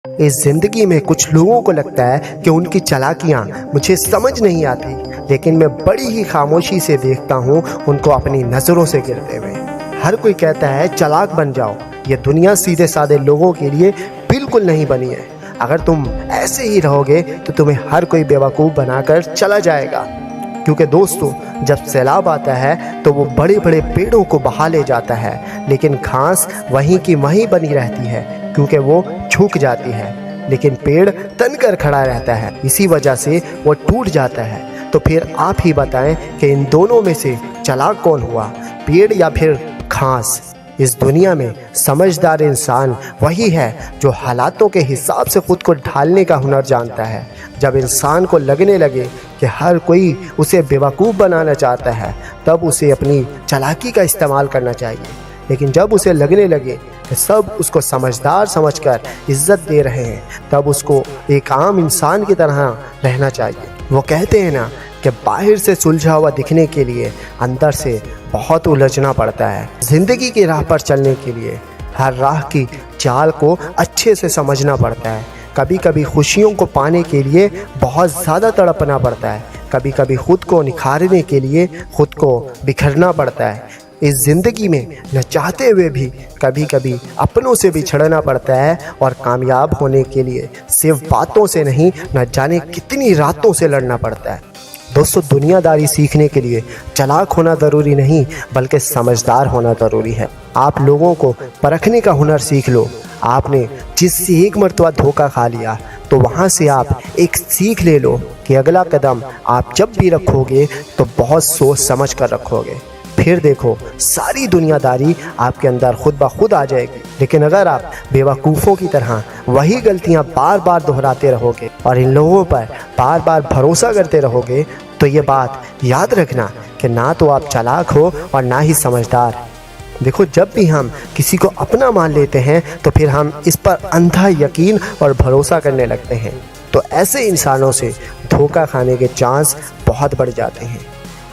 इस जिंदगी में कुछ लोगों को लगता है कि उनकी चालाकियाँ मुझे समझ नहीं आती, लेकिन मैं बड़ी ही खामोशी से देखता हूँ उनको अपनी नज़रों से गिरते हुए। हर कोई कहता है चालाक बन जाओ, ये दुनिया सीधे साधे लोगों के लिए बिल्कुल नहीं बनी है। अगर तुम ऐसे ही रहोगे तो तुम्हें हर कोई बेवकूफ़ बनाकर चला जाएगा। क्योंकि दोस्तों, जब सैलाब आता है तो वो बड़े बड़े पेड़ों को बहा ले जाता है, लेकिन घास वहीं की वहीं बनी रहती है क्योंकि वो झुक जाती है, लेकिन पेड़ तनकर खड़ा रहता है, इसी वजह से वो टूट जाता है। तो फिर आप ही बताएं कि इन दोनों में से चालाक कौन हुआ, पेड़ या फिर घास? इस दुनिया में समझदार इंसान वही है जो हालातों के हिसाब से खुद को ढालने का हुनर जानता है। जब इंसान को लगने लगे कि हर कोई उसे बेवकूफ़ बनाना चाहता है, तब उसे अपनी चालाकी का इस्तेमाल करना चाहिए। लेकिन जब उसे लगने लगे कि सब उसको समझदार समझकर इज्जत दे रहे हैं, तब उसको एक आम इंसान की तरह रहना चाहिए। वो कहते हैं ना कि बाहर से सुलझा हुआ दिखने के लिए अंदर से बहुत उलझना पड़ता है। ज़िंदगी की राह पर चलने के लिए हर राह की चाल को अच्छे से समझना पड़ता है। कभी कभी खुशियों को पाने के लिए बहुत ज़्यादा तड़पना पड़ता है, कभी कभी खुद को निखारने के लिए खुद को बिखरना पड़ता है। इस ज़िंदगी में न चाहते हुए भी कभी कभी अपनों से बिछड़ना पड़ता है, और कामयाब होने के लिए सिर्फ बातों से नहीं, न जाने कितनी रातों से लड़ना पड़ता है। दोस्तों, दुनियादारी सीखने के लिए चालाक होना ज़रूरी नहीं, बल्कि समझदार होना ज़रूरी है। आप लोगों को परखने का हुनर सीख लो। आपने जिससे एक मर्तबा धोखा खा लिया, तो वहाँ से आप एक सीख ले लो कि अगला कदम आप जब भी रखोगे तो बहुत सोच समझ कर रखोगे। फिर देखो, सारी दुनियादारी आपके अंदर खुद ब खुद आ जाएगी। लेकिन अगर आप बेवकूफ़ों की तरह वही गलतियां बार बार दोहराते रहोगे और इन लोगों पर बार बार भरोसा करते रहोगे, तो ये बात याद रखना कि ना तो आप चालाक हो और ना ही समझदार। देखो, जब भी हम किसी को अपना मान लेते हैं तो फिर हम इस पर अंधा यकीन और भरोसा करने लगते हैं। तो ऐसे इंसानों से धोखा खाने के चांस बहुत बढ़ जाते हैं।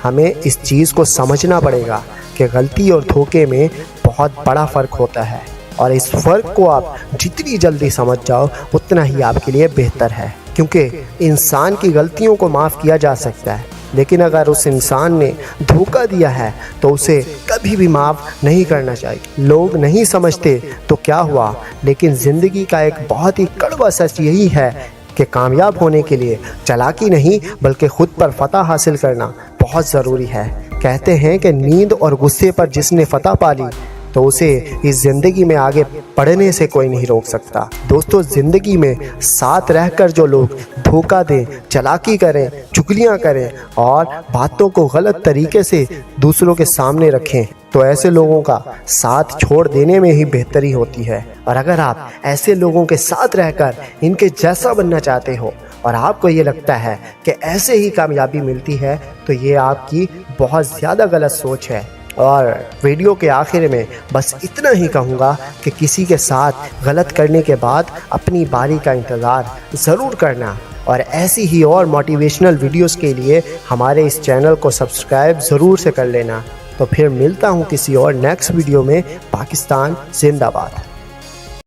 हमें इस चीज़ को समझना पड़ेगा कि गलती और धोखे में बहुत बड़ा फ़र्क होता है, और इस फ़र्क को आप जितनी जल्दी समझ जाओ उतना ही आपके लिए बेहतर है। क्योंकि इंसान की गलतियों को माफ़ किया जा सकता है, लेकिन अगर उस इंसान ने धोखा दिया है तो उसे कभी भी माफ़ नहीं करना चाहिए। लोग नहीं समझते तो क्या हुआ, लेकिन ज़िंदगी का एक बहुत ही कड़वा सच यही है कि कामयाब होने के लिए चालाकी नहीं, बल्कि खुद पर फतह हासिल करना बहुत ज़रूरी है। कहते हैं कि नींद और गुस्से पर जिसने फतह पा ली, तो उसे इस ज़िंदगी में आगे बढ़ने से कोई नहीं रोक सकता। दोस्तों, ज़िंदगी में साथ रहकर जो लोग धोखा दें, चालाकी करें, चुगलियाँ करें और बातों को गलत तरीके से दूसरों के सामने रखें, तो ऐसे लोगों का साथ छोड़ देने में ही बेहतरी होती है। और अगर आप ऐसे लोगों के साथ रहकर इनके जैसा बनना चाहते हो और आपको ये लगता है कि ऐसे ही कामयाबी मिलती है, तो ये आपकी बहुत ज़्यादा गलत सोच है। और वीडियो के आखिर में बस इतना ही कहूँगा कि किसी के साथ गलत करने के बाद अपनी बारी का इंतज़ार ज़रूर करना, और ऐसी ही और मोटिवेशनल वीडियोस के लिए हमारे इस चैनल को सब्सक्राइब ज़रूर से कर लेना। तो फिर मिलता हूँ किसी और नेक्स्ट वीडियो में। पाकिस्तान जिंदाबाद।